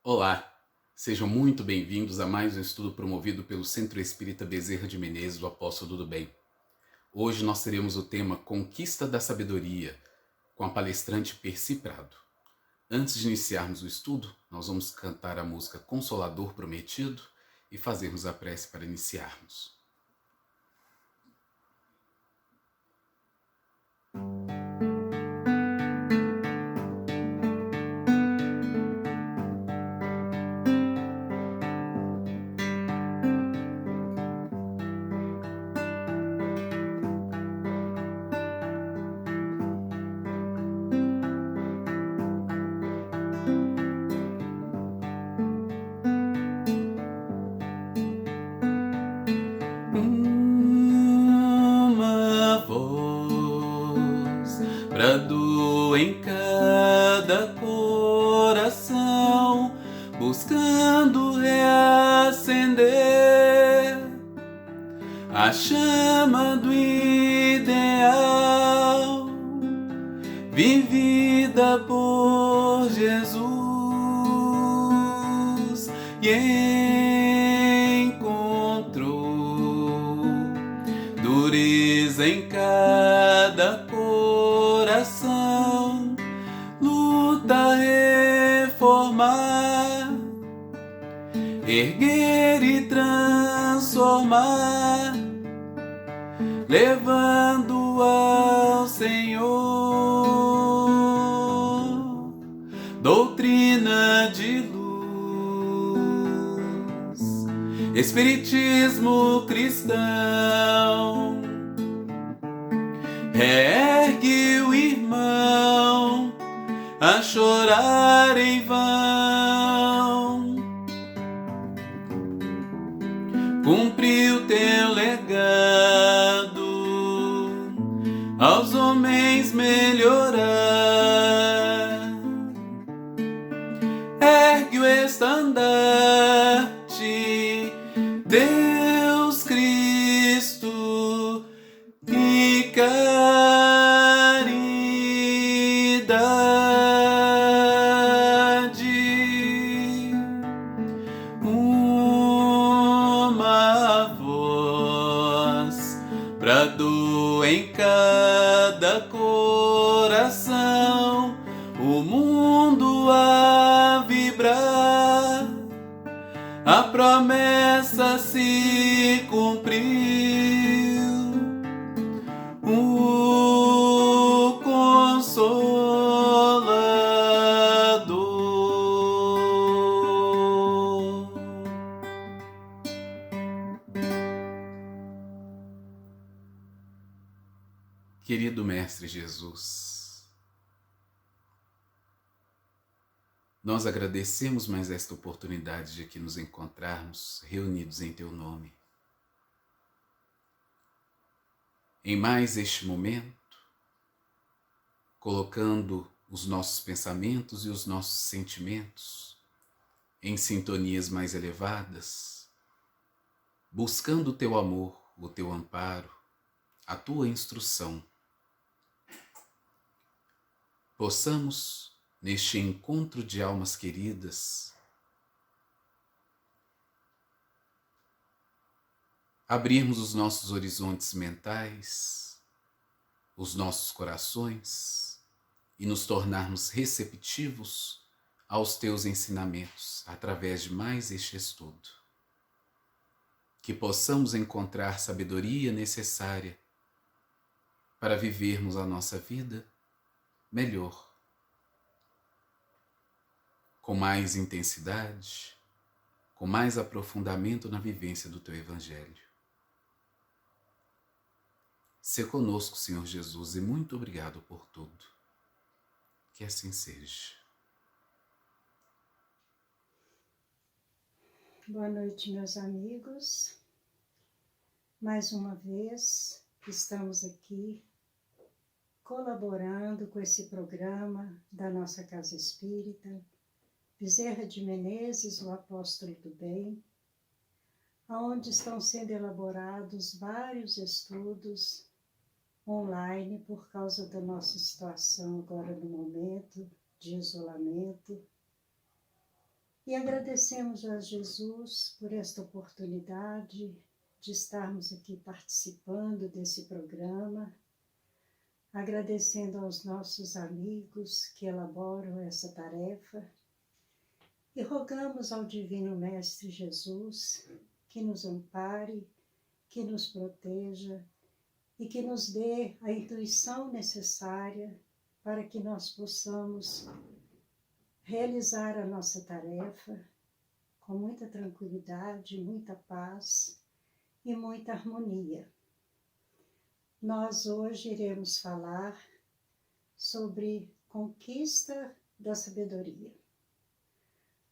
Olá, sejam muito bem-vindos a mais um estudo promovido pelo Centro Espírita Bezerra de Menezes, do Apóstolo do Bem. Hoje nós teremos o tema Conquista da Sabedoria, com a palestrante Percy Prado. Antes de iniciarmos o estudo, nós vamos cantar a música Consolador Prometido e fazermos a prece para iniciarmos. Uma voz bradou em cada coração, buscando reacender a chama do ideal, vivida por Jesus, e encontrou dureza em cada coração, luta a reformar, erguer e transformar, levando ao Senhor doutrina de luz, espiritismo cristão. Ergue o irmão a chorar em vão, cumpriu teu legado aos homens melhorar. Ergue o estandarte, Deus Cristo e caridade. Uma voz bradou em cada coração, o mundo a vibrar, a promessa se cumpriu, o Consolador. Querido Mestre Jesus, nós agradecemos mais esta oportunidade de aqui nos encontrarmos reunidos em Teu nome. Em mais este momento, colocando os nossos pensamentos e os nossos sentimentos em sintonias mais elevadas, buscando o Teu amor, o Teu amparo, a Tua instrução, possamos, neste encontro de almas queridas, abrirmos os nossos horizontes mentais, os nossos corações e nos tornarmos receptivos aos Teus ensinamentos através de mais este estudo. Que possamos encontrar sabedoria necessária para vivermos a nossa vida melhor, com mais intensidade, com mais aprofundamento na vivência do Teu Evangelho. Sê conosco, Senhor Jesus, e muito obrigado por tudo. Que assim seja. Boa noite, meus amigos. Mais uma vez, estamos aqui colaborando com esse programa da nossa Casa Espírita, Bezerra de Menezes, o Apóstolo do Bem, onde estão sendo elaborados vários estudos online por causa da nossa situação agora no momento de isolamento. E agradecemos a Jesus por esta oportunidade de estarmos aqui participando desse programa, agradecendo aos nossos amigos que elaboram essa tarefa e rogamos ao Divino Mestre Jesus que nos ampare, que nos proteja e que nos dê a intuição necessária para que nós possamos realizar a nossa tarefa com muita tranquilidade, muita paz e muita harmonia. Nós hoje iremos falar sobre conquista da sabedoria.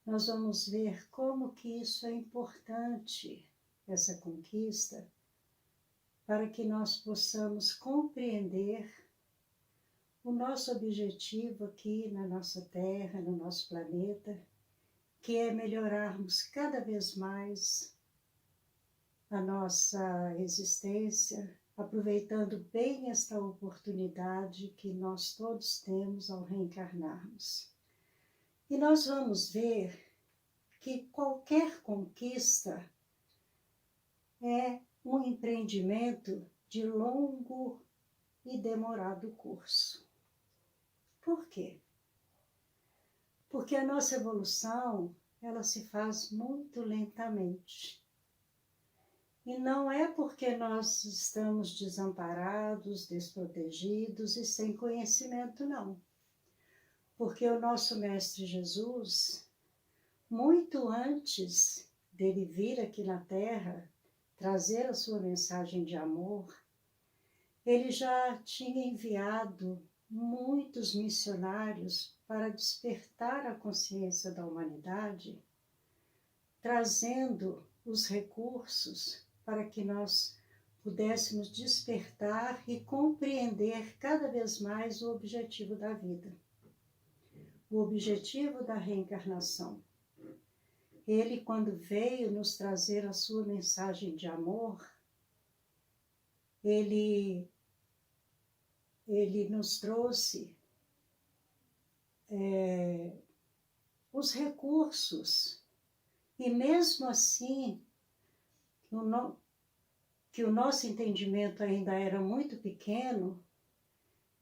Nós vamos ver como que isso é importante, essa conquista, para que nós possamos compreender o nosso objetivo aqui na nossa Terra, no nosso planeta, que é melhorarmos cada vez mais a nossa existência, aproveitando bem esta oportunidade que nós todos temos ao reencarnarmos. E nós vamos ver que qualquer conquista é um empreendimento de longo e demorado curso. Por quê? Porque a nossa evolução, ela se faz muito lentamente. E não é porque nós estamos desamparados, desprotegidos e sem conhecimento, não. Porque o nosso Mestre Jesus, muito antes dele vir aqui na Terra, trazer a sua mensagem de amor, ele já tinha enviado muitos missionários para despertar a consciência da humanidade, trazendo os recursos para que nós pudéssemos despertar e compreender cada vez mais o objetivo da vida, o objetivo da reencarnação. Ele, quando veio nos trazer a sua mensagem de amor, ele nos trouxe os recursos. E mesmo assim, que o nosso entendimento ainda era muito pequeno,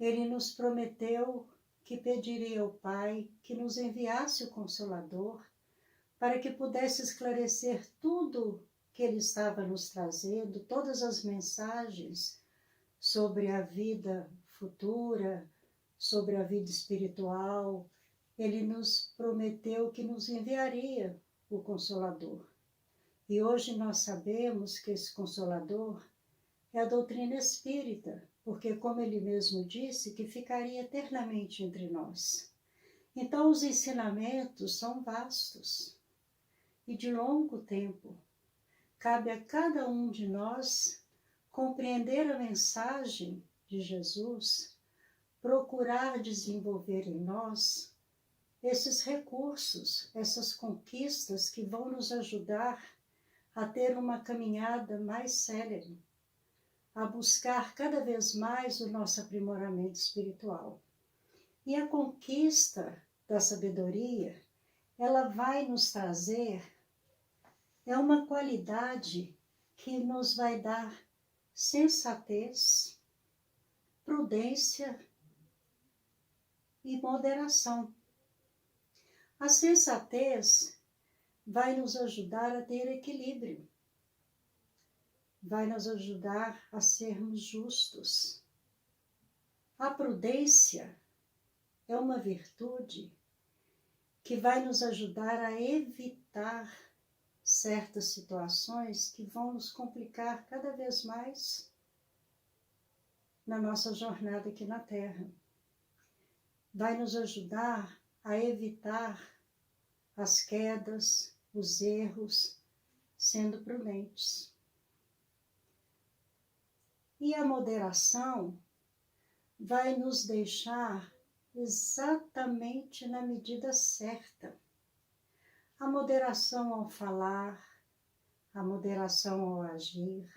ele nos prometeu que pediria ao Pai que nos enviasse o Consolador para que pudesse esclarecer tudo que ele estava nos trazendo, todas as mensagens sobre a vida futura, sobre a vida espiritual. Ele nos prometeu que nos enviaria o Consolador. E hoje nós sabemos que esse Consolador é a doutrina espírita, porque, como ele mesmo disse, que ficaria eternamente entre nós. Então, os ensinamentos são vastos e de longo tempo. Cabe a cada um de nós compreender a mensagem de Jesus, procurar desenvolver em nós esses recursos, essas conquistas que vão nos ajudar a ter uma caminhada mais célere, a buscar cada vez mais o nosso aprimoramento espiritual. E a conquista da sabedoria, ela vai nos trazer, é uma qualidade que nos vai dar sensatez, prudência e moderação. A sensatez vai nos ajudar a ter equilíbrio, vai nos ajudar a sermos justos. A prudência é uma virtude que vai nos ajudar a evitar certas situações que vão nos complicar cada vez mais na nossa jornada aqui na Terra. Vai nos ajudar a evitar as quedas, os erros, sendo prudentes. E a moderação vai nos deixar exatamente na medida certa. A moderação ao falar, a moderação ao agir,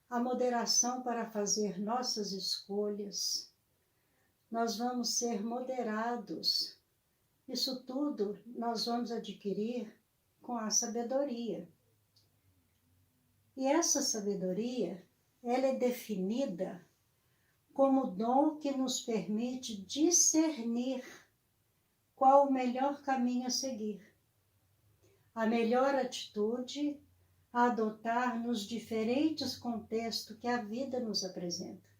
a moderação para fazer nossas escolhas. Nós vamos ser moderados isso tudo nós vamos adquirir com a sabedoria. E essa sabedoria, ela é definida como o dom que nos permite discernir qual o melhor caminho a seguir, a melhor atitude a adotar nos diferentes contextos que a vida nos apresenta.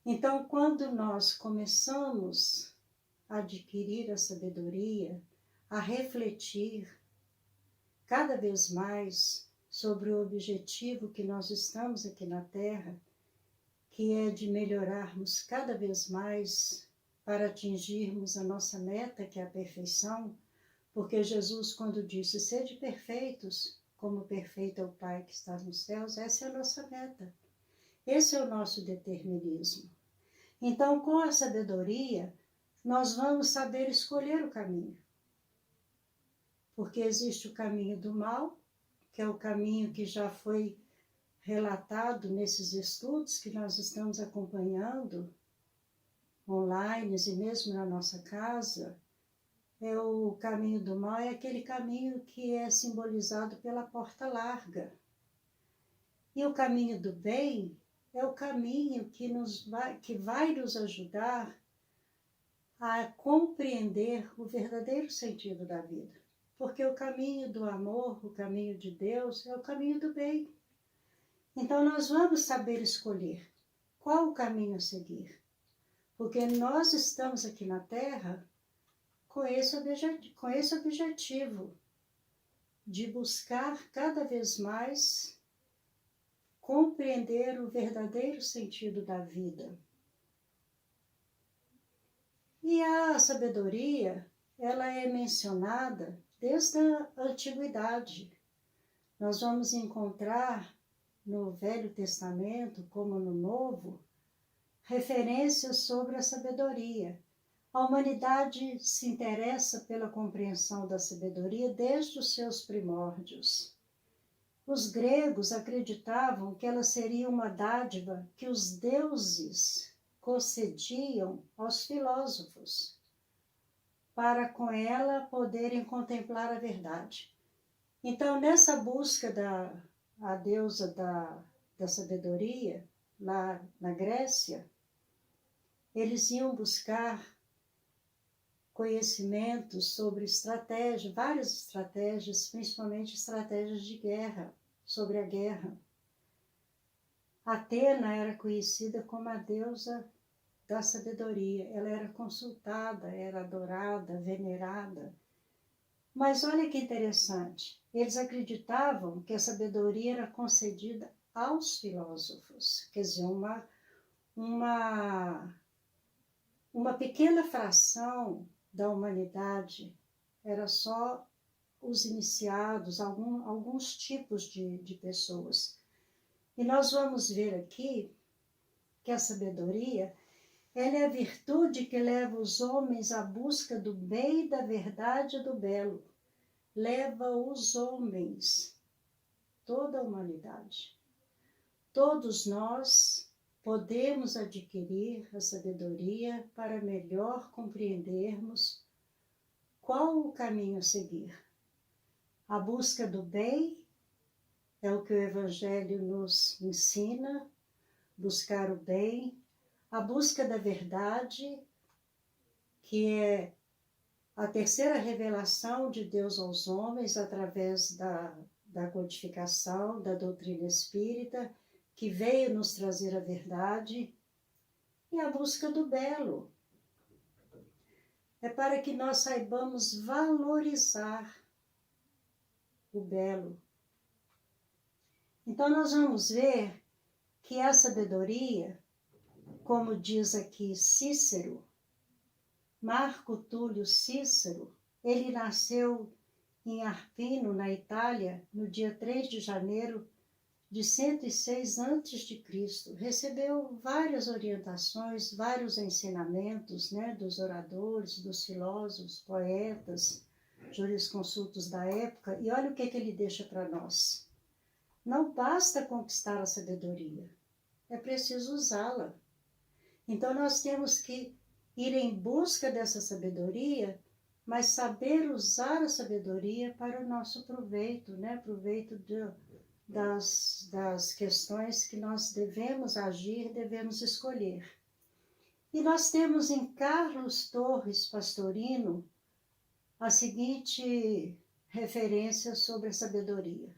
Então, quando nós começamos a adquirir a sabedoria, a refletir cada vez mais sobre o objetivo que nós estamos aqui na Terra, que é de melhorarmos cada vez mais para atingirmos a nossa meta, que é a perfeição, porque Jesus, quando disse, sede perfeitos, como perfeito é o Pai que está nos céus, essa é a nossa meta. Esse é o nosso determinismo. Então, com a sabedoria, nós vamos saber escolher o caminho. Porque existe o caminho do mal, que é o caminho que já foi relatado nesses estudos que nós estamos acompanhando, online e mesmo na nossa casa. É o caminho do mal, é aquele caminho que é simbolizado pela porta larga. E o caminho do bem é o caminho que vai nos ajudar a compreender o verdadeiro sentido da vida. Porque o caminho do amor, o caminho de Deus, é o caminho do bem. Então nós vamos saber escolher qual o caminho a seguir. Porque nós estamos aqui na Terra com esse objetivo de buscar cada vez mais compreender o verdadeiro sentido da vida. E a sabedoria, ela é mencionada desde a antiguidade. Nós vamos encontrar no Velho Testamento, como no Novo, referências sobre a sabedoria. A humanidade se interessa pela compreensão da sabedoria desde os seus primórdios. Os gregos acreditavam que ela seria uma dádiva que os deuses concediam aos filósofos, para com ela poderem contemplar a verdade. Então, nessa busca da deusa da sabedoria, lá na Grécia, eles iam buscar conhecimentos sobre estratégia, várias estratégias, principalmente estratégias de guerra, sobre a guerra. Atena era conhecida como a deusa da sabedoria, ela era consultada, era adorada, venerada. Mas olha que interessante, eles acreditavam que a sabedoria era concedida aos filósofos, quer dizer, uma pequena fração da humanidade, era só os iniciados, alguns tipos de pessoas. E nós vamos ver aqui que a sabedoria, ela é a virtude que leva os homens à busca do bem, da verdade e do belo. Leva os homens, toda a humanidade. Todos nós podemos adquirir a sabedoria para melhor compreendermos qual o caminho a seguir. A busca do bem é o que o Evangelho nos ensina, buscar o bem. A busca da verdade, que é a terceira revelação de Deus aos homens através da codificação, da doutrina espírita, que veio nos trazer a verdade, e a busca do belo. É para que nós saibamos valorizar o belo. Então nós vamos ver que a sabedoria, como diz aqui Cícero, Marco Túlio Cícero, ele nasceu em Arpino, na Itália, no dia 3 de janeiro de 106 a.C., recebeu várias orientações, vários ensinamentos, dos oradores, dos filósofos, poetas, jurisconsultos da época, e olha o que ele deixa para nós. Não basta conquistar a sabedoria, é preciso usá-la. Então nós temos que ir em busca dessa sabedoria mas saber usar a sabedoria para o nosso proveito, né? Proveito das questões que nós devemos agir, devemos escolher. E nós temos em Carlos Torres Pastorino a seguinte referência sobre a sabedoria.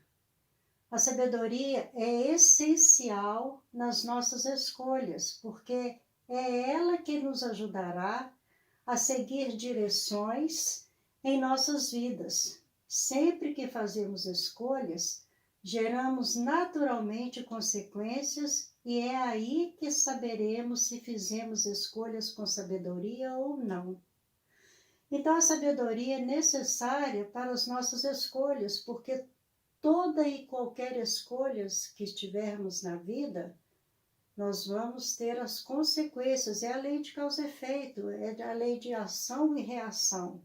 A sabedoria é essencial nas nossas escolhas, porque é ela que nos ajudará a seguir direções em nossas vidas. Sempre que fazemos escolhas, geramos naturalmente consequências e é aí que saberemos se fizemos escolhas com sabedoria ou não. Então, a sabedoria é necessária para as nossas escolhas, porque toda e qualquer escolha que tivermos na vida, nós vamos ter as consequências. É a lei de causa e efeito, é a lei de ação e reação.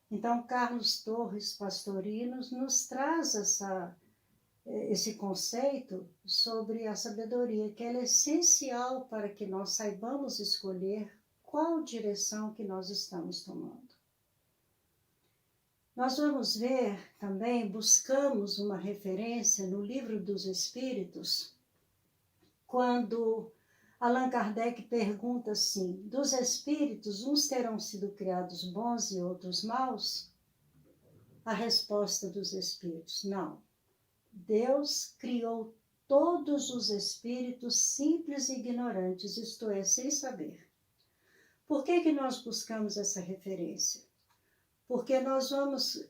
Então, Carlos Torres Pastorino nos traz esse conceito sobre a sabedoria, que ela é essencial para que nós saibamos escolher qual direção que nós estamos tomando. Nós vamos ver também, buscamos uma referência no Livro dos Espíritos, quando Allan Kardec pergunta assim: dos espíritos, uns terão sido criados bons e outros maus? A resposta dos espíritos: não. Deus criou todos os espíritos simples e ignorantes, isto é, sem saber. Por que nós buscamos essa referência? Porque nós vamos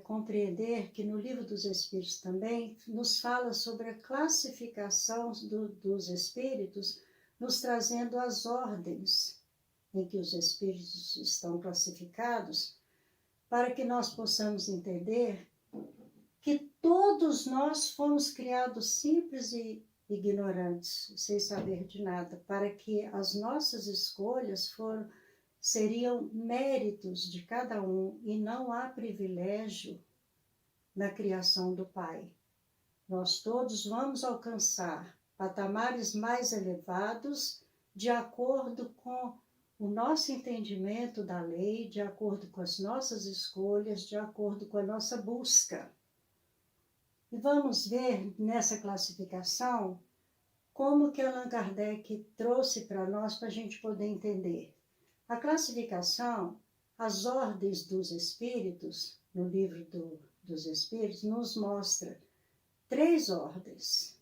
compreender que no Livro dos Espíritos também nos fala sobre a classificação dos espíritos, nos trazendo as ordens em que os espíritos estão classificados, para que nós possamos entender que todos nós fomos criados simples e ignorantes, sem saber de nada, para que as nossas escolhas seriam méritos de cada um e não há privilégio na criação do Pai. Nós todos vamos alcançar patamares mais elevados de acordo com o nosso entendimento da lei, de acordo com as nossas escolhas, de acordo com a nossa busca. E vamos ver nessa classificação como que Allan Kardec trouxe para nós para a gente poder entender. A classificação, as ordens dos espíritos, no Livro dos Espíritos, nos mostra 3 ordens.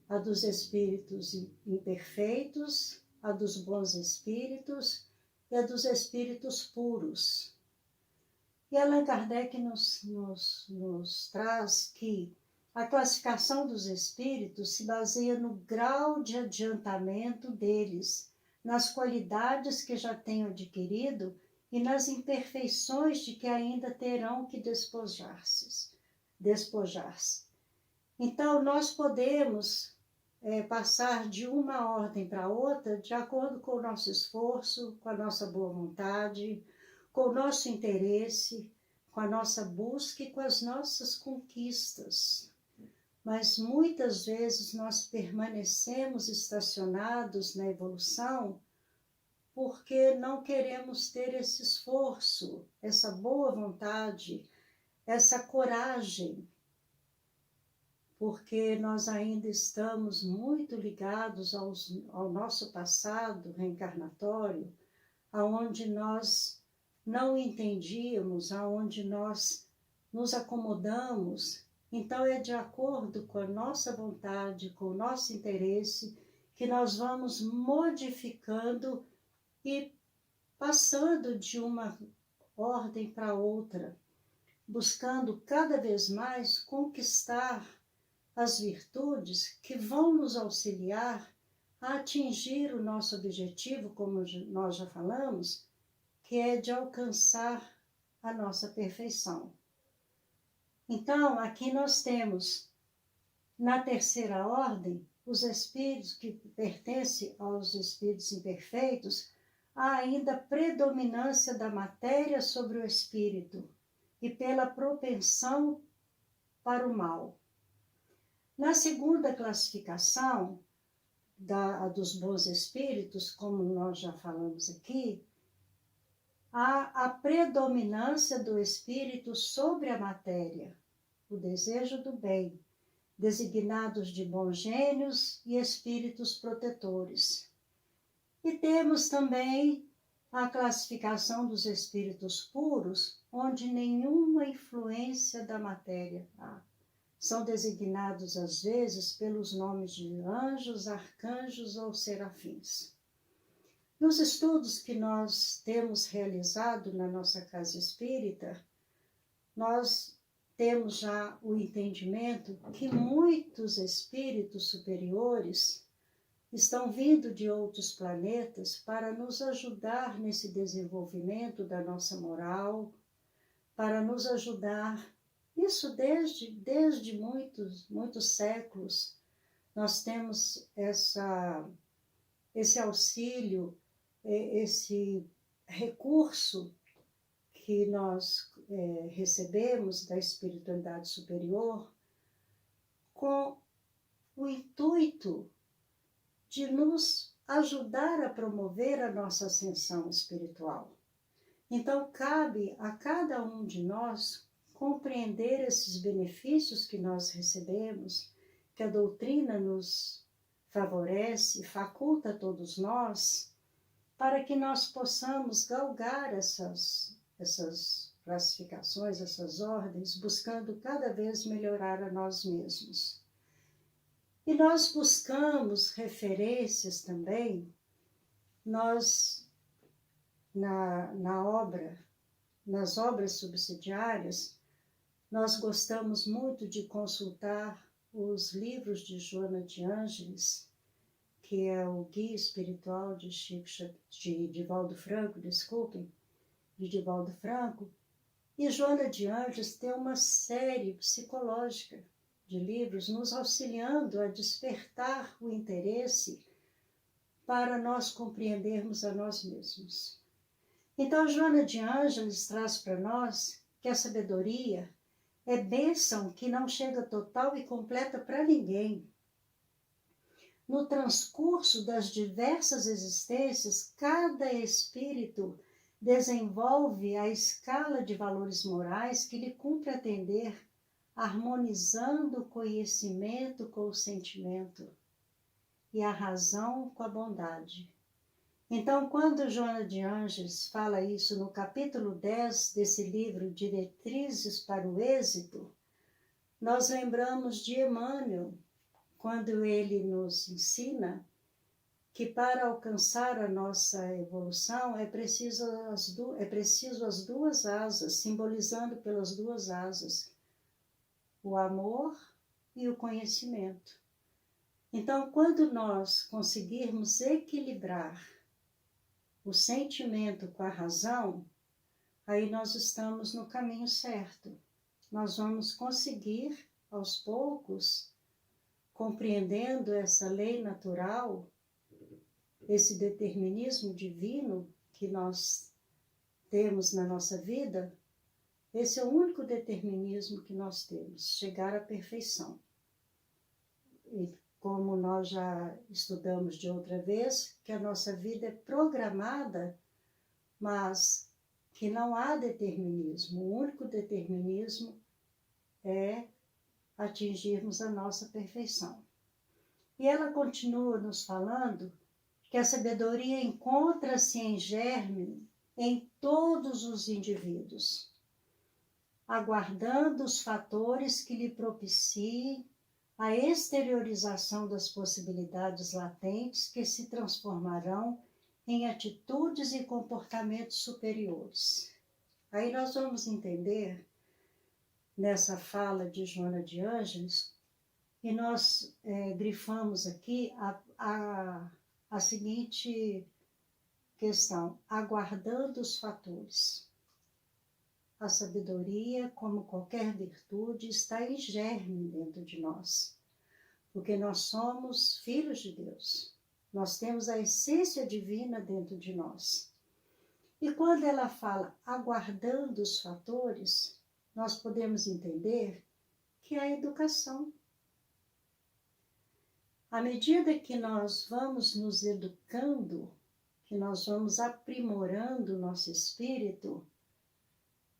A dos espíritos imperfeitos, a dos bons espíritos e a dos espíritos puros. E Allan Kardec nos traz que a classificação dos espíritos se baseia no grau de adiantamento deles, nas qualidades que já tenham adquirido e nas imperfeições de que ainda terão que despojar-se. Então, nós podemos passar de uma ordem para outra de acordo com o nosso esforço, com a nossa boa vontade, com o nosso interesse, com a nossa busca e com as nossas conquistas. Mas muitas vezes nós permanecemos estacionados na evolução porque não queremos ter esse esforço, essa boa vontade, essa coragem, porque nós ainda estamos muito ligados ao nosso passado reencarnatório, aonde nós não entendíamos, aonde nós nos acomodamos. Então, é de acordo com a nossa vontade, com o nosso interesse, que nós vamos modificando e passando de uma ordem para outra, buscando cada vez mais conquistar as virtudes que vão nos auxiliar a atingir o nosso objetivo, como nós já falamos, que é de alcançar a nossa perfeição. Então, aqui nós temos, na terceira ordem, os espíritos que pertencem aos espíritos imperfeitos, há ainda predominância da matéria sobre o espírito e pela propensão para o mal. Na segunda classificação, dos bons espíritos, como nós já falamos aqui, há a predominância do espírito sobre a matéria, o desejo do bem, designados de bons gênios e espíritos protetores. E temos também a classificação dos espíritos puros, onde nenhuma influência da matéria há. São designados às vezes pelos nomes de anjos, arcanjos ou serafins. Nos estudos que nós temos realizado na nossa casa espírita, nós temos já o entendimento que muitos espíritos superiores estão vindo de outros planetas para nos ajudar nesse desenvolvimento da nossa moral, para nos ajudar. Isso desde muitos séculos, nós temos esse auxílio, esse recurso que nós recebemos da espiritualidade superior com o intuito de nos ajudar a promover a nossa ascensão espiritual. Então, cabe a cada um de nós compreender esses benefícios que nós recebemos, que a doutrina nos favorece, faculta a todos nós, para que nós possamos galgar essas classificações, essas ordens, buscando cada vez melhorar a nós mesmos. E nós buscamos referências também, nós, nas obras subsidiárias, nós gostamos muito de consultar os livros de Joana de Ângeles, que é o Guia Espiritual de Divaldo Franco, de Divaldo Franco, e Joana de Ângeles tem uma série psicológica de livros nos auxiliando a despertar o interesse para nós compreendermos a nós mesmos. Então, Joana de Ângeles traz para nós que a sabedoria é bênção que não chega total e completa para ninguém. No transcurso das diversas existências, cada espírito desenvolve a escala de valores morais que lhe cumpre atender, harmonizando o conhecimento com o sentimento e a razão com a bondade. Então, quando Joana de Ângeles fala isso no capítulo 10 desse livro, Diretrizes para o Êxito, nós lembramos de Emmanuel, quando ele nos ensina que para alcançar a nossa evolução é preciso as duas asas, simbolizando pelas duas asas, o amor e o conhecimento. Então, quando nós conseguirmos equilibrar o sentimento com a razão, aí nós estamos no caminho certo. Nós vamos conseguir, aos poucos, compreendendo essa lei natural, esse determinismo divino que nós temos na nossa vida, esse é o único determinismo que nós temos, chegar à perfeição. E como nós já estudamos de outra vez, que a nossa vida é programada, mas que não há determinismo. O único determinismo é atingirmos a nossa perfeição. E ela continua nos falando que a sabedoria encontra-se em germe em todos os indivíduos, aguardando os fatores que lhe propiciem a exteriorização das possibilidades latentes que se transformarão em atitudes e comportamentos superiores. Aí nós vamos entender, nessa fala de Joana de Ângeles, e nós grifamos aqui a seguinte questão: aguardando os fatores. A sabedoria, como qualquer virtude, está em germe dentro de nós, porque nós somos filhos de Deus. Nós temos a essência divina dentro de nós. E quando ela fala aguardando os fatores, nós podemos entender que é a educação. À medida que nós vamos nos educando que nós vamos aprimorando o nosso espírito,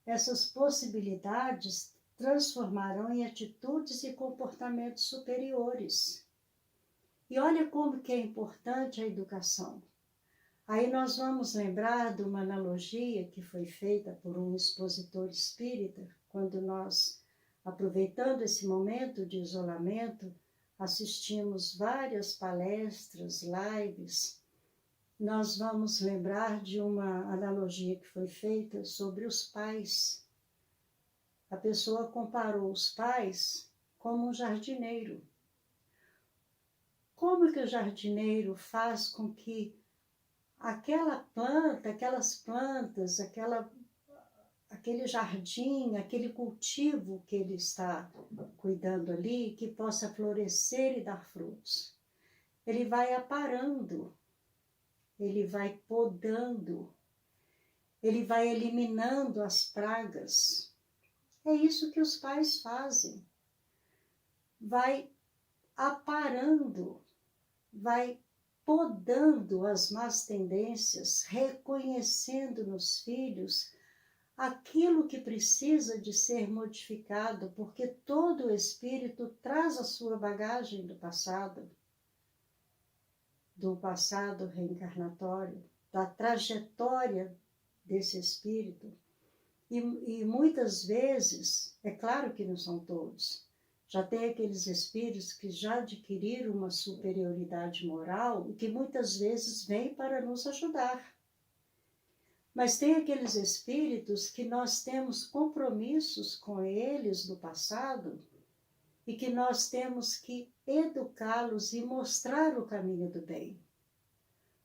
essas possibilidades transformarão em atitudes e comportamentos superiores. E olha como que é importante a educação. Aí nós vamos lembrar de uma analogia que foi feita por um expositor espírita, quando nós, aproveitando esse momento de isolamento, assistimos várias palestras, lives. Nós vamos lembrar de uma analogia que foi feita sobre os pais. A pessoa comparou os pais como um jardineiro. Como que o jardineiro faz com que aquela planta, aquelas plantas, aquele jardim, aquele cultivo que ele está cuidando ali, que possa florescer e dar frutos? Ele vai aparando, ele vai podando, ele vai eliminando as pragas. É isso que os pais fazem. Vai aparando, vai podando as más tendências, reconhecendo nos filhos aquilo que precisa de ser modificado, porque todo o espírito traz a sua bagagem do passado reencarnatório, da trajetória desse espírito. E muitas vezes, é claro que não são todos, já tem aqueles espíritos que já adquiriram uma superioridade moral e que muitas vezes vêm para nos ajudar. Mas tem aqueles espíritos que nós temos compromissos com eles do passado e que nós temos que educá-los e mostrar o caminho do bem.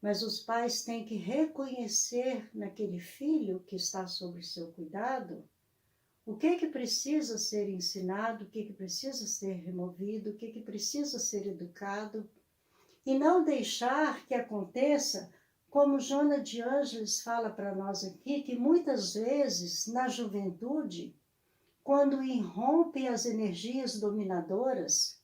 Mas os pais têm que reconhecer naquele filho que está sob seu cuidado o que precisa ser ensinado, o que precisa ser removido, o que precisa ser educado, e não deixar que aconteça, como Joana de Ângeles fala para nós aqui, que muitas vezes na juventude, quando irrompem as energias dominadoras,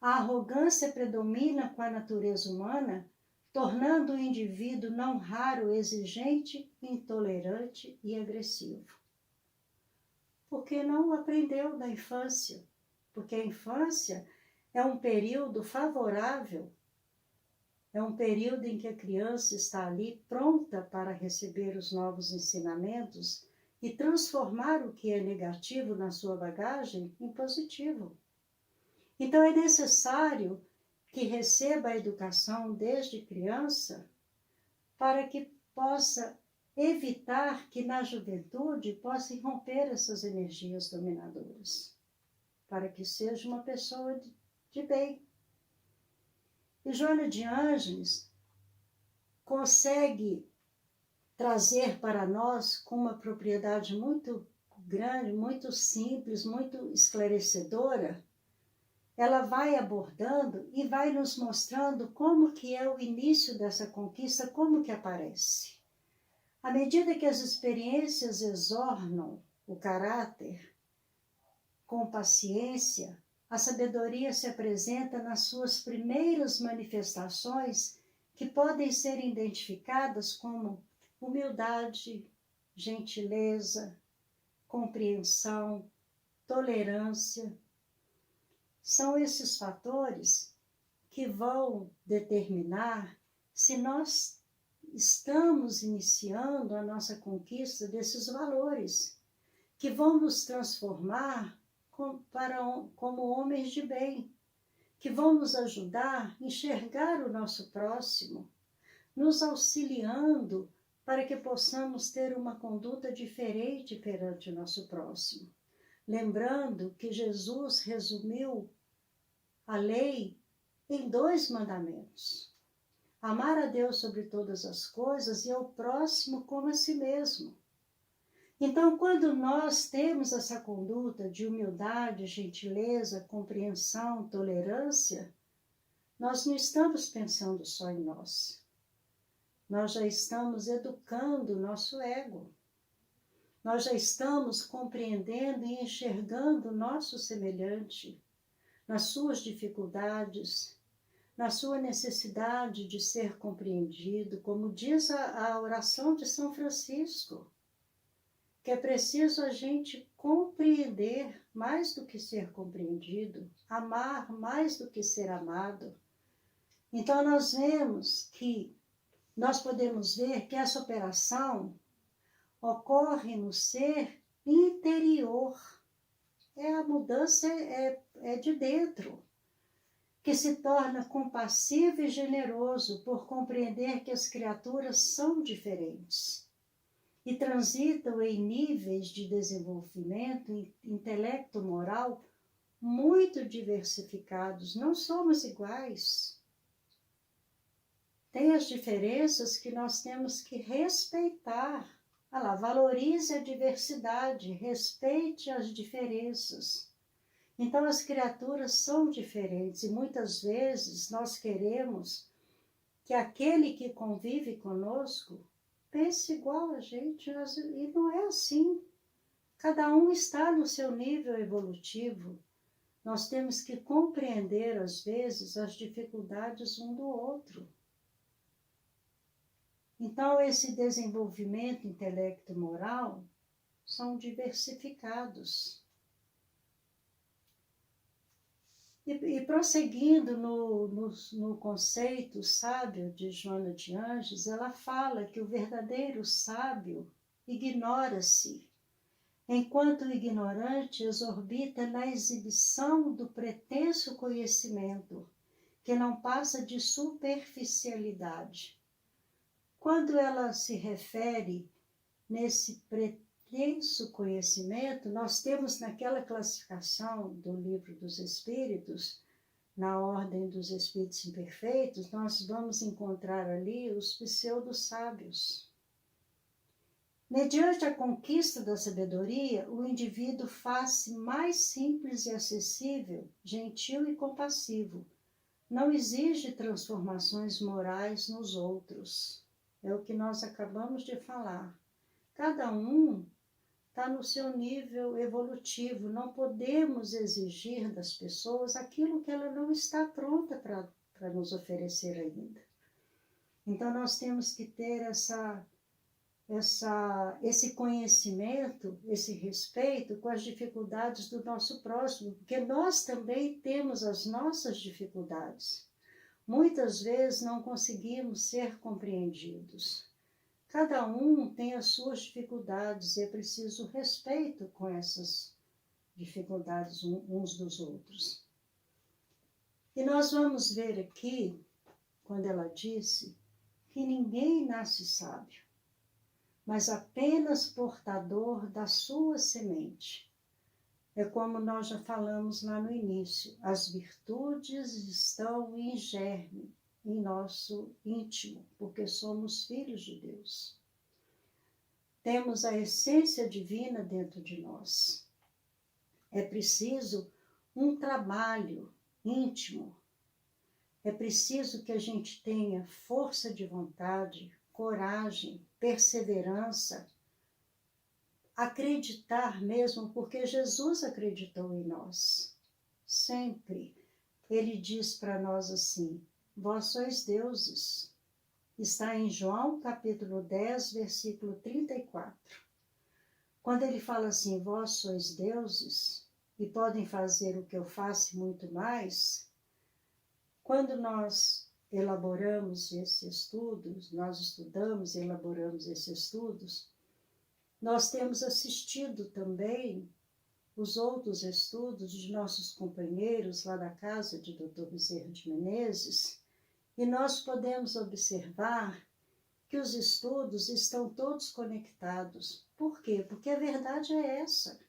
a arrogância predomina com a natureza humana, tornando o indivíduo não raro exigente, intolerante e agressivo. Porque não aprendeu na infância, porque a infância é um período favorável, é um período em que a criança está ali pronta para receber os novos ensinamentos e transformar o que é negativo na sua bagagem em positivo. Então é necessário que receba a educação desde criança para que possa evitar que na juventude possa irromper essas energias dominadoras, para que seja uma pessoa de bem. E Joana de Ângeles consegue trazer para nós com uma propriedade muito grande, muito simples, muito esclarecedora. Ela vai abordando e vai nos mostrando como que é o início dessa conquista, como que aparece. À medida que as experiências exornam o caráter, com paciência, a sabedoria se apresenta nas suas primeiras manifestações, que podem ser identificadas como humildade, gentileza, compreensão, tolerância. São esses fatores que vão determinar se nós estamos iniciando a nossa conquista desses valores, que vão nos transformar como homens de bem, que vão nos ajudar a enxergar o nosso próximo, nos auxiliando para que possamos ter uma conduta diferente perante o nosso próximo. Lembrando que Jesus resumiu a lei em 2 mandamentos: amar a Deus sobre todas as coisas e ao próximo como a si mesmo. Então, quando nós temos essa conduta de humildade, gentileza, compreensão, tolerância, nós não estamos pensando só em nós. Nós já estamos educando o nosso ego. Nós já estamos compreendendo e enxergando o nosso semelhante nas suas dificuldades, na sua necessidade de ser compreendido, como diz a oração de São Francisco, que é preciso a gente compreender mais do que ser compreendido, amar mais do que ser amado. Então nós podemos ver que essa operação ocorre no ser interior. A mudança é de dentro, que se torna compassivo e generoso por compreender que as criaturas são diferentes e transitam em níveis de desenvolvimento intelecto-moral muito diversificados. Não somos iguais. Tem as diferenças que nós temos que respeitar. Valorize a diversidade, respeite as diferenças. Então, as criaturas são diferentes e muitas vezes nós queremos que aquele que convive conosco pense igual a gente, e não é assim. Cada um está no seu nível evolutivo. Nós temos que compreender, às vezes, as dificuldades um do outro. Então, esse desenvolvimento intelecto-moral são diversificados. E prosseguindo no conceito sábio de Joana de Anjos, ela fala que o verdadeiro sábio ignora-se, enquanto o ignorante exorbita na exibição do pretenso conhecimento, que não passa de superficialidade. Quando ela se refere nesse pretenso conhecimento, nós temos naquela classificação do Livro dos Espíritos, na ordem dos Espíritos Imperfeitos, nós vamos encontrar ali os pseudo-sábios. Mediante a conquista da sabedoria, o indivíduo faz-se mais simples e acessível, gentil e compassivo. Não exige transformações morais nos outros. É o que nós acabamos de falar. Cada um está no seu nível evolutivo. Não podemos exigir das pessoas aquilo que ela não está pronta para nos oferecer ainda. Então, nós temos que ter esse conhecimento, esse respeito com as dificuldades do nosso próximo, porque nós também temos as nossas dificuldades. Muitas vezes não conseguimos ser compreendidos. Cada um tem as suas dificuldades e é preciso respeito com essas dificuldades uns dos outros. E nós vamos ver aqui, quando ela disse que ninguém nasce sábio, mas apenas portador da sua semente. É como nós já falamos lá no início, as virtudes estão em germe, em nosso íntimo, porque somos filhos de Deus. Temos a essência divina dentro de nós. É preciso um trabalho íntimo. É preciso que a gente tenha força de vontade, coragem, perseverança, acreditar mesmo, porque Jesus acreditou em nós. Sempre. Ele diz para nós assim, vós sois deuses. Está em João capítulo 10, versículo 34. Quando ele fala assim, vós sois deuses e podem fazer o que eu faço e muito mais, quando nós elaboramos esses estudos, nós estudamos e elaboramos esses estudos, nós temos assistido também os outros estudos de nossos companheiros lá da casa de Dr. Bezerra de Menezes, e nós podemos observar que os estudos estão todos conectados. Por quê? Porque a verdade é essa.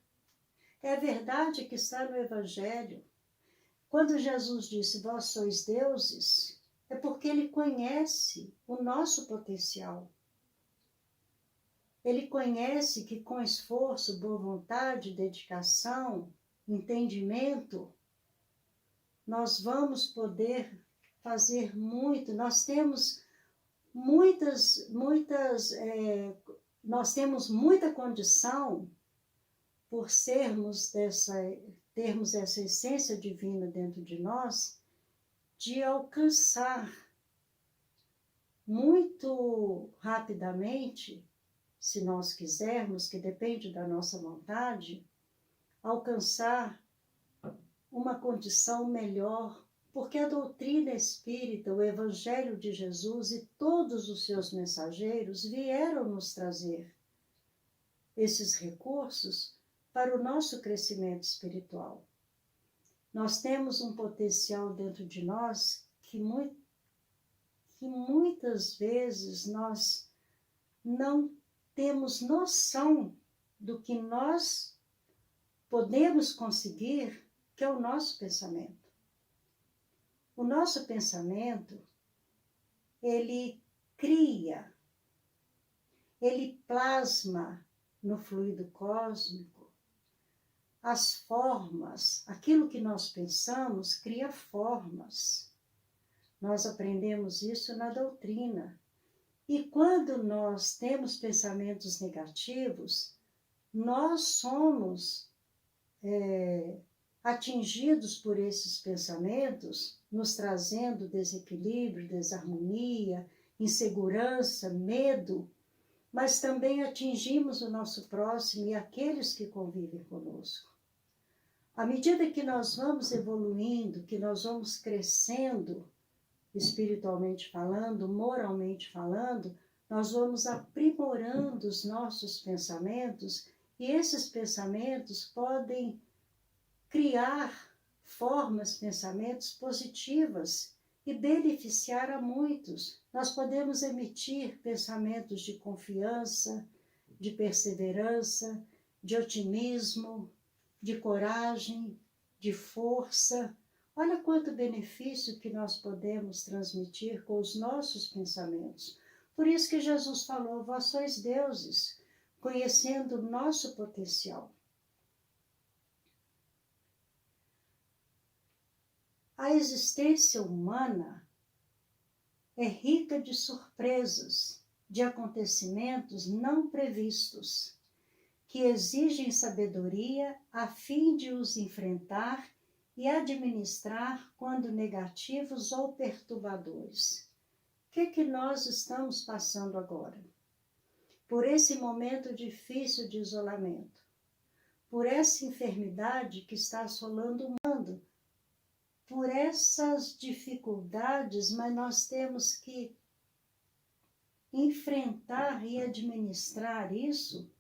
É a verdade que está no Evangelho. Quando Jesus disse, vós sois deuses, é porque ele conhece o nosso potencial. Ele conhece que com esforço, boa vontade, dedicação, entendimento, nós vamos poder fazer muito. Nós temos nós temos muita condição, por termos essa essência divina dentro de nós, de alcançar muito rapidamente, se nós quisermos, que depende da nossa vontade, alcançar uma condição melhor, porque a doutrina espírita, o Evangelho de Jesus e todos os seus mensageiros vieram nos trazer esses recursos para o nosso crescimento espiritual. Nós temos um potencial dentro de nós que muitas vezes nós não temos noção do que nós podemos conseguir, que é o nosso pensamento. O nosso pensamento, ele cria, ele plasma no fluido cósmico as formas, aquilo que nós pensamos cria formas. Nós aprendemos isso na doutrina. E quando nós temos pensamentos negativos, nós somos atingidos por esses pensamentos, nos trazendo desequilíbrio, desarmonia, insegurança, medo, mas também atingimos o nosso próximo e aqueles que convivem conosco. À medida que nós vamos evoluindo, que nós vamos crescendo, espiritualmente falando, moralmente falando, nós vamos aprimorando os nossos pensamentos e esses pensamentos podem criar formas, pensamentos positivas e beneficiar a muitos. Nós podemos emitir pensamentos de confiança, de perseverança, de otimismo, de coragem, de força. Olha quanto benefício que nós podemos transmitir com os nossos pensamentos. Por isso que Jesus falou, vós sois deuses, conhecendo o nosso potencial. A existência humana é rica de surpresas, de acontecimentos não previstos, que exigem sabedoria a fim de os enfrentar e administrar quando negativos ou perturbadores. O que nós estamos passando agora? Por esse momento difícil de isolamento, por essa enfermidade que está assolando o mundo, por essas dificuldades, mas nós temos que enfrentar e administrar isso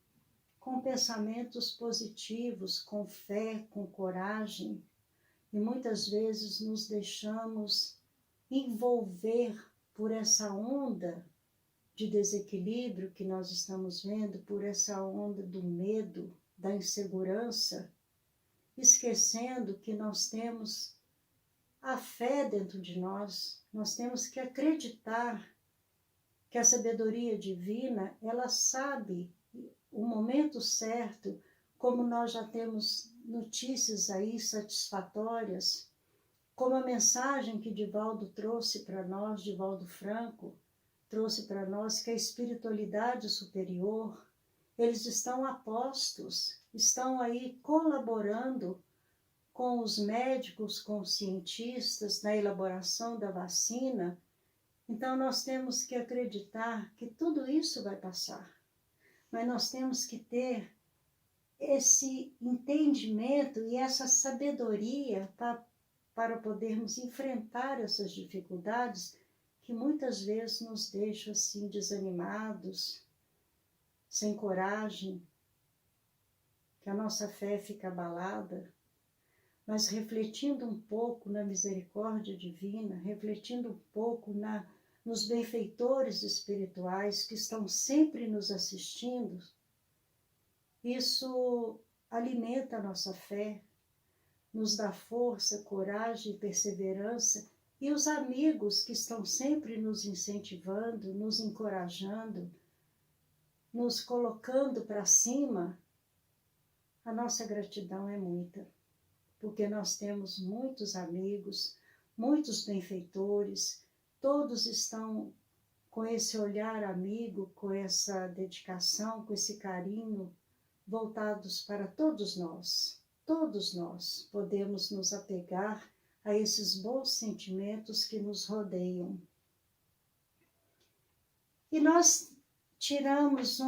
com pensamentos positivos, com fé, com coragem, e muitas vezes nos deixamos envolver por essa onda de desequilíbrio que nós estamos vendo, por essa onda do medo, da insegurança, esquecendo que nós temos a fé dentro de nós, nós temos que acreditar que a sabedoria divina, ela sabe o momento certo, como nós já temos notícias aí satisfatórias, como a mensagem que Divaldo trouxe para nós, Divaldo Franco, trouxe para nós que a espiritualidade superior, eles estão a postos, estão aí colaborando com os médicos, com os cientistas, na elaboração da vacina. Então nós temos que acreditar que tudo isso vai passar, mas nós temos que ter esse entendimento e essa sabedoria para podermos enfrentar essas dificuldades que muitas vezes nos deixam assim desanimados, sem coragem, que a nossa fé fica abalada, mas refletindo um pouco na misericórdia divina, refletindo um pouco nos benfeitores espirituais que estão sempre nos assistindo, isso alimenta a nossa fé, nos dá força, coragem e perseverança, e os amigos que estão sempre nos incentivando, nos encorajando, nos colocando para cima, a nossa gratidão é muita, porque nós temos muitos amigos, muitos benfeitores, todos estão com esse olhar amigo, com essa dedicação, com esse carinho, voltados para todos nós. Todos nós podemos nos apegar a esses bons sentimentos que nos rodeiam. E nós tiramos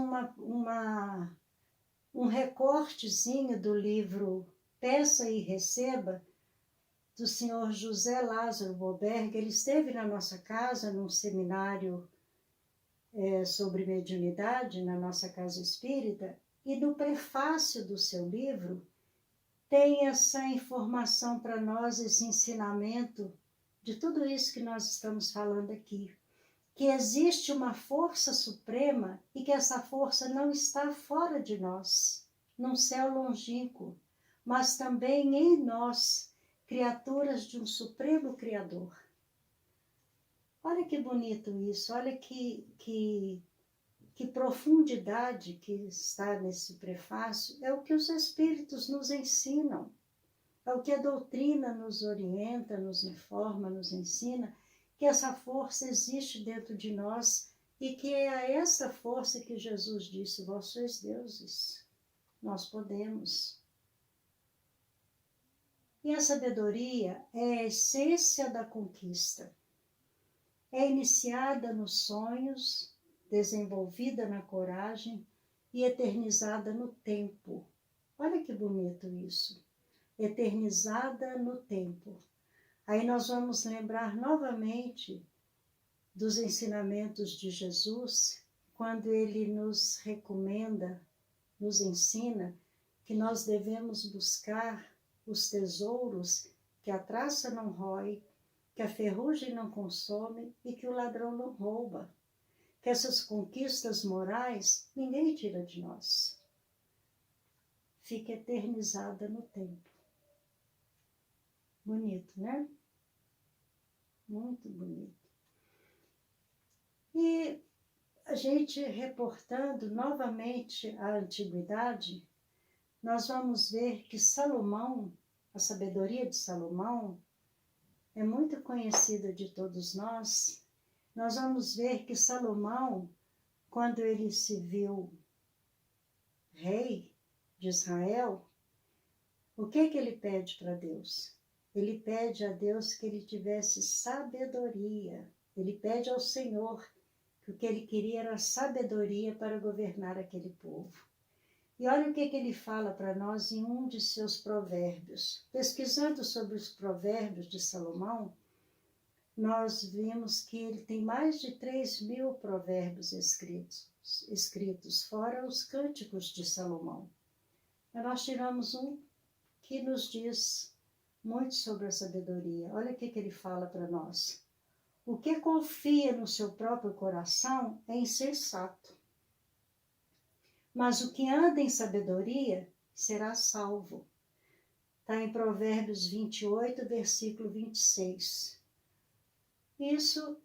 um recortezinho do livro Peça e Receba, do senhor José Lázaro Boberg. Ele esteve na nossa casa, num seminário sobre mediunidade, na nossa casa espírita, e no prefácio do seu livro tem essa informação para nós, esse ensinamento de tudo isso que nós estamos falando aqui. Que existe uma força suprema e que essa força não está fora de nós, num céu longínquo, mas também em nós, criaturas de um supremo Criador. Olha que bonito isso, olha que profundidade que está nesse prefácio. É o que os Espíritos nos ensinam, é o que a doutrina nos orienta, nos informa, nos ensina, que essa força existe dentro de nós e que é a essa força que Jesus disse: vós sois deuses, nós podemos. E a sabedoria é a essência da conquista. É iniciada nos sonhos, desenvolvida na coragem e eternizada no tempo. Olha que bonito isso. Eternizada no tempo. Aí nós vamos lembrar novamente dos ensinamentos de Jesus, quando ele nos recomenda, nos ensina que nós devemos buscar os tesouros que a traça não rói, que a ferrugem não consome e que o ladrão não rouba. Que essas conquistas morais ninguém tira de nós. Fica eternizada no tempo. Bonito, né? Muito bonito. E a gente reportando novamente a antiguidade, nós vamos ver que Salomão, a sabedoria de Salomão, é muito conhecida de todos nós. Nós vamos ver que Salomão, quando ele se viu rei de Israel, o que ele pede para Deus? Ele pede a Deus que ele tivesse sabedoria. Ele pede ao Senhor que o que ele queria era sabedoria para governar aquele povo. E olha o que ele fala para nós em um de seus provérbios. Pesquisando sobre os provérbios de Salomão, nós vimos que ele tem mais de 3.000 provérbios escritos, fora os cânticos de Salomão. E nós tiramos um que nos diz muito sobre a sabedoria. Olha o que ele fala para nós. O que confia no seu próprio coração é insensato. Mas o que anda em sabedoria será salvo. Está em Provérbios 28, versículo 26. Isso, o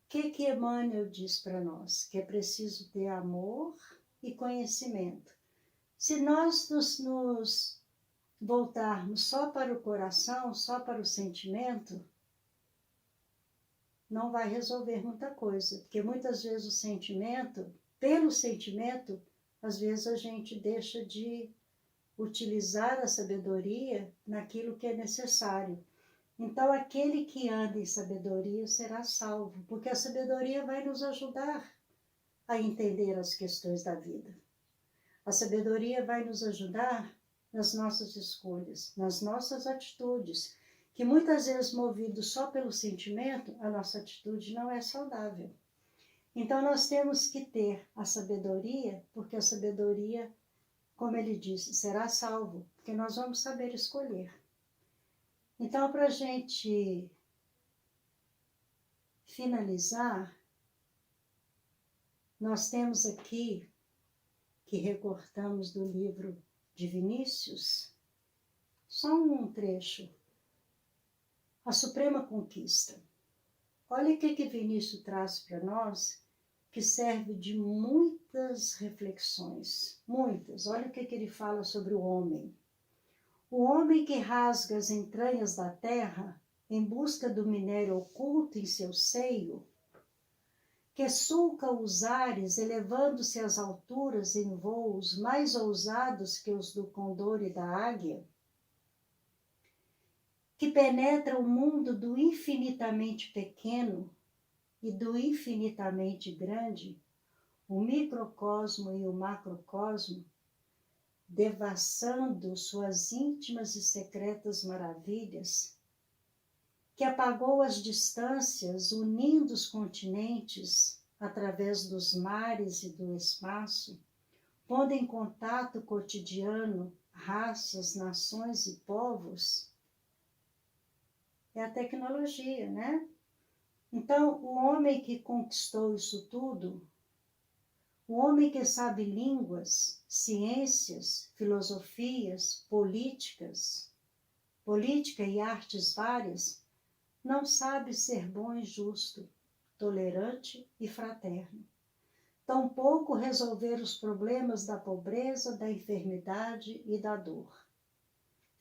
que Emmanuel diz para nós? Que é preciso ter amor e conhecimento. Se nós nos voltarmos só para o coração, só para o sentimento, não vai resolver muita coisa. Porque muitas vezes o sentimento, pelo sentimento, às vezes a gente deixa de utilizar a sabedoria naquilo que é necessário. Então, aquele que anda em sabedoria será salvo, porque a sabedoria vai nos ajudar a entender as questões da vida. A sabedoria vai nos ajudar nas nossas escolhas, nas nossas atitudes, que muitas vezes, movidos só pelo sentimento, a nossa atitude não é saudável. Então, nós temos que ter a sabedoria, porque a sabedoria, como ele disse, será salvo, porque nós vamos saber escolher. Então, para a gente finalizar, nós temos aqui, que recortamos do livro de Vinícius, só um trecho, a Suprema Conquista. Olha o que Vinícius traz para nós, que serve de muitas reflexões, muitas. Olha o que ele fala sobre o homem. O homem que rasga as entranhas da terra em busca do minério oculto em seu seio, que sulca os ares, elevando-se às alturas em voos mais ousados que os do condor e da águia, que penetra o mundo do infinitamente pequeno e do infinitamente grande, o microcosmo e o macrocosmo, devassando suas íntimas e secretas maravilhas, que apagou as distâncias, unindo os continentes através dos mares e do espaço, pondo em contato cotidiano raças, nações e povos, é a tecnologia, né? Então, o homem que conquistou isso tudo, o homem que sabe línguas, ciências, filosofias, política e artes várias, não sabe ser bom e justo, tolerante e fraterno. Tampouco resolver os problemas da pobreza, da enfermidade e da dor.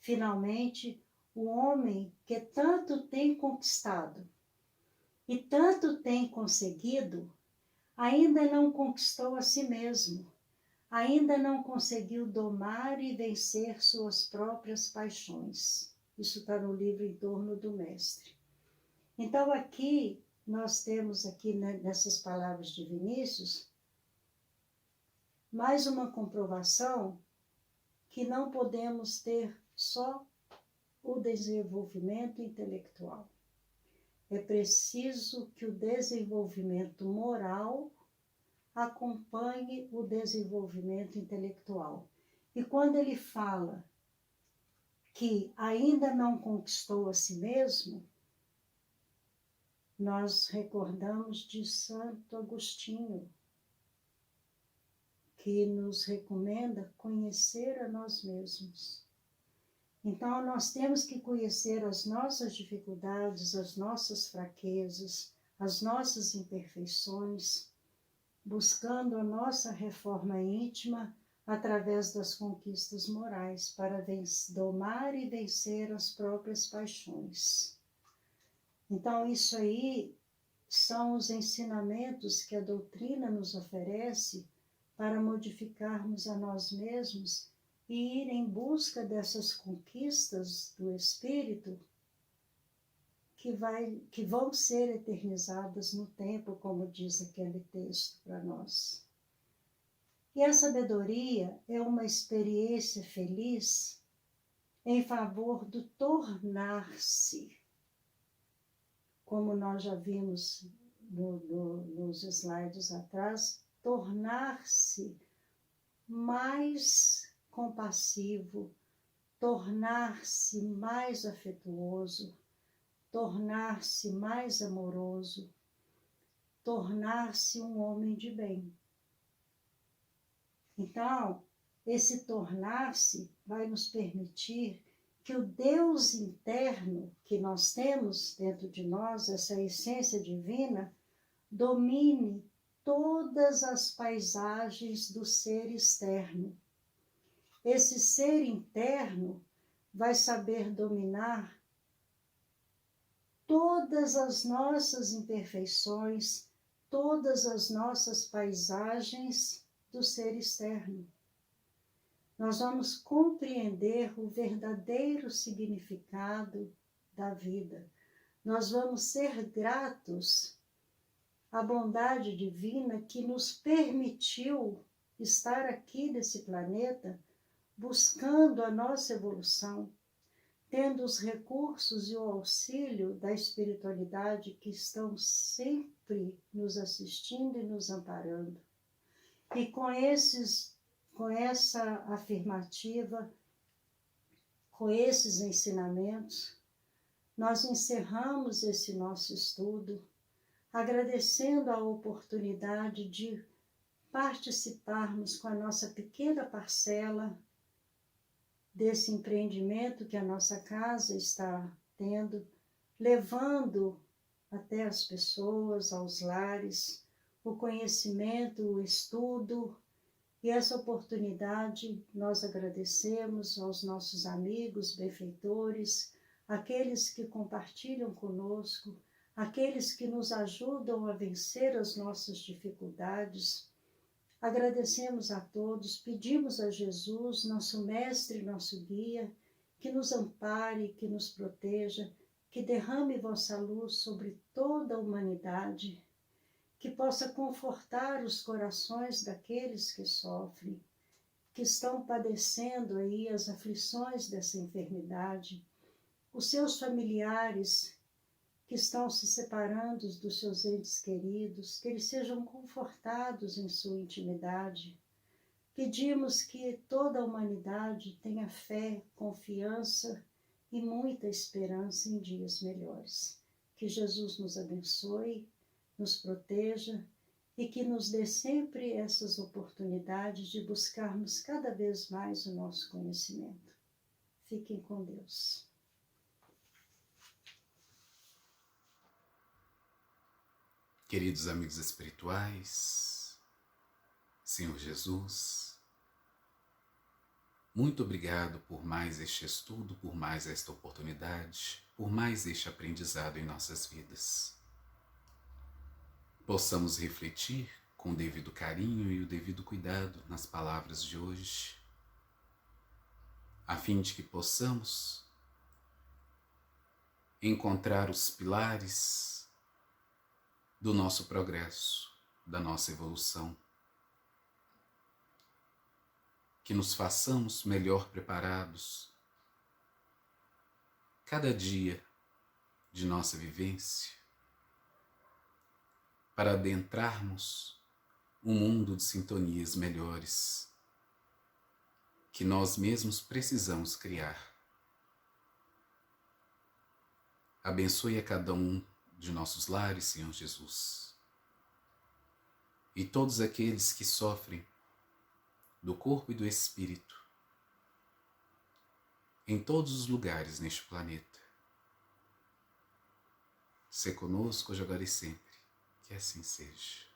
Finalmente, o homem que tanto tem conquistado e tanto tem conseguido, ainda não conquistou a si mesmo, ainda não conseguiu domar e vencer suas próprias paixões. Isso está no livro Em Torno do Mestre. Então aqui, nós temos aqui nessas palavras de Vinícius, mais uma comprovação que não podemos ter só o desenvolvimento intelectual. É preciso que o desenvolvimento moral acompanhe o desenvolvimento intelectual. E quando ele fala que ainda não conquistou a si mesmo, nós recordamos de Santo Agostinho, que nos recomenda conhecer a nós mesmos. Então, nós temos que conhecer as nossas dificuldades, as nossas fraquezas, as nossas imperfeições, buscando a nossa reforma íntima através das conquistas morais, para domar e vencer as próprias paixões. Então, isso aí são os ensinamentos que a doutrina nos oferece para modificarmos a nós mesmos e ir em busca dessas conquistas do Espírito que vão ser eternizadas no tempo, como diz aquele texto para nós. E a sabedoria é uma experiência feliz em favor do tornar-se, como nós já vimos nos slides atrás, tornar-se mais compassivo, tornar-se mais afetuoso, tornar-se mais amoroso, tornar-se um homem de bem. Então, esse tornar-se vai nos permitir que o Deus interno que nós temos dentro de nós, essa essência divina, domine todas as paisagens do ser externo. Esse ser interno vai saber dominar todas as nossas imperfeições, todas as nossas paisagens do ser externo. Nós vamos compreender o verdadeiro significado da vida. Nós vamos ser gratos à bondade divina que nos permitiu estar aqui nesse planeta, buscando a nossa evolução, tendo os recursos e o auxílio da espiritualidade que estão sempre nos assistindo e nos amparando. E com essa afirmativa, com esses ensinamentos, nós encerramos esse nosso estudo, agradecendo a oportunidade de participarmos com a nossa pequena parcela desse empreendimento que a nossa casa está tendo, levando até as pessoas, aos lares, o conhecimento, o estudo, e essa oportunidade nós agradecemos aos nossos amigos, benfeitores, aqueles que compartilham conosco, aqueles que nos ajudam a vencer as nossas dificuldades. Agradecemos a todos, pedimos a Jesus, nosso mestre, nosso guia, que nos ampare, que nos proteja, que derrame vossa luz sobre toda a humanidade, que possa confortar os corações daqueles que sofrem, que estão padecendo aí as aflições dessa enfermidade, os seus familiares que estão se separando dos seus entes queridos, que eles sejam confortados em sua intimidade. Pedimos que toda a humanidade tenha fé, confiança e muita esperança em dias melhores. Que Jesus nos abençoe, nos proteja e que nos dê sempre essas oportunidades de buscarmos cada vez mais o nosso conhecimento. Fiquem com Deus. Queridos amigos espirituais, Senhor Jesus, muito obrigado por mais este estudo, por mais esta oportunidade, por mais este aprendizado em nossas vidas. Possamos refletir com o devido carinho e o devido cuidado nas palavras de hoje, a fim de que possamos encontrar os pilares do nosso progresso, da nossa evolução, que nos façamos melhor preparados cada dia de nossa vivência para adentrarmos um mundo de sintonias melhores que nós mesmos precisamos criar. Abençoe a cada um de nossos lares, Senhor Jesus, e todos aqueles que sofrem do corpo e do espírito, em todos os lugares neste planeta. Sê conosco hoje, agora e sempre, que assim seja.